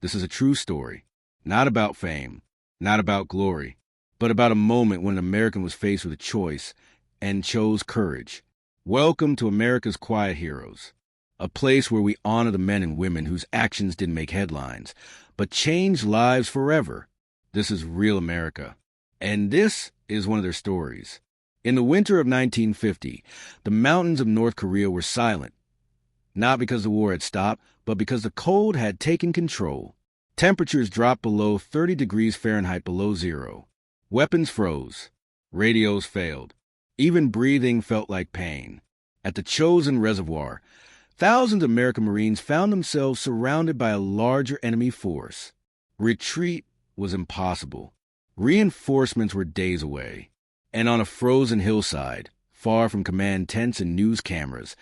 This is a true story, not about fame, not about glory, but about a moment when an American was faced with a choice and chose courage. Welcome to America's Quiet Heroes, a place where we honor the men and women whose actions didn't make headlines, but changed lives forever. This is real America, and this is one of their stories. In the winter of 1950, the mountains of North Korea were silent, not because the war had stopped, but because the cold had taken control. Temperatures dropped below 30 degrees Fahrenheit below zero. Weapons froze. Radios failed. Even breathing felt like pain. At the Chosin Reservoir, thousands of American Marines found themselves surrounded by a larger enemy force. Retreat was impossible. Reinforcements were days away. And on a frozen hillside, far from command tents and news cameras,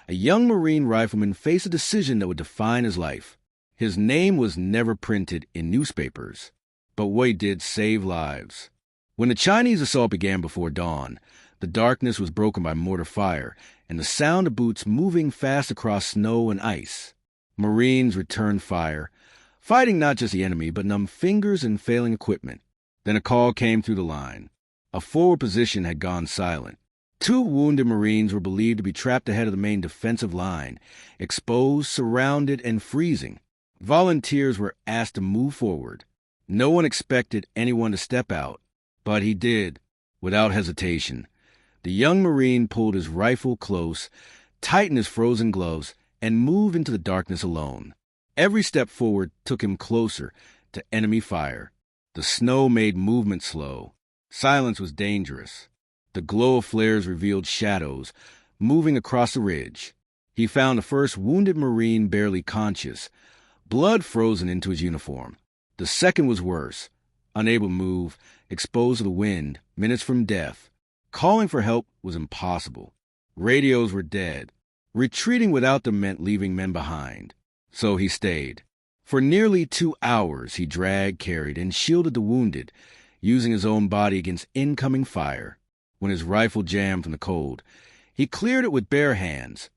a young Marine rifleman faced a decision that would define his life. His name was never printed in newspapers, but what he did saved lives. When the Chinese assault began before dawn, the darkness was broken by mortar fire and the sound of boots moving fast across snow and ice. Marines returned fire, fighting not just the enemy, but numb fingers and failing equipment. Then a call came through the line. A forward position had gone silent. 2 wounded Marines were believed to be trapped ahead of the main defensive line, exposed, surrounded, and freezing. Volunteers were asked to move forward. No one expected anyone to step out, but he did, without hesitation. The young Marine pulled his rifle close, tightened his frozen gloves, and moved into the darkness alone. Every step forward took him closer to enemy fire. The snow made movement slow. Silence was dangerous. The glow of flares revealed shadows moving across the ridge. He found the first wounded Marine barely conscious, blood frozen into his uniform. The second was worse, unable to move, exposed to the wind, minutes from death. Calling for help was impossible. Radios were dead. Retreating without them meant leaving men behind. So he stayed. For nearly 2 hours he dragged, carried, and shielded the wounded, using his own body against incoming fire. When his rifle jammed from the cold, he cleared it with bare hands,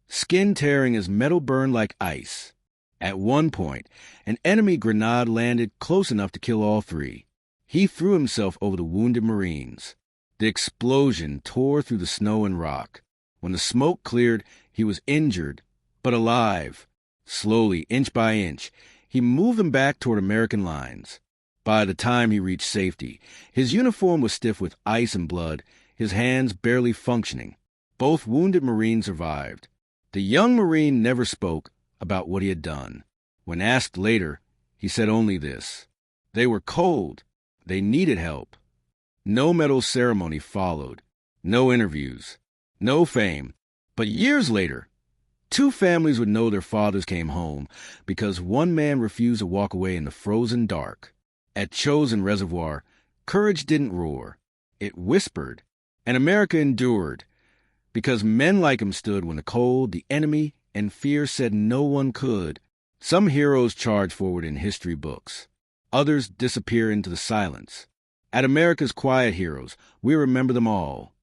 skin tearing as metal burned like ice. At one point, an enemy grenade landed close enough to kill all 3. He threw himself over the wounded Marines. The explosion tore through the snow and rock. When the smoke cleared, he was injured, but alive. Slowly, inch by inch, he moved them back toward American lines. By the time he reached safety, his uniform was stiff with ice and blood, his hands barely functioning. Both wounded Marines survived. The young Marine never spoke about what he had done. When asked later, he said only this: they were cold. They needed help. No medal ceremony followed. No interviews. No fame. But years later, 2 families would know their fathers came home because one man refused to walk away in the frozen dark. At Chosin Reservoir, courage didn't roar. It whispered. And America endured because men like him stood when the cold, the enemy, and fear said no one could. Some heroes charge forward in history books. Others disappear into the silence. At America's Quiet Heroes, we remember them all.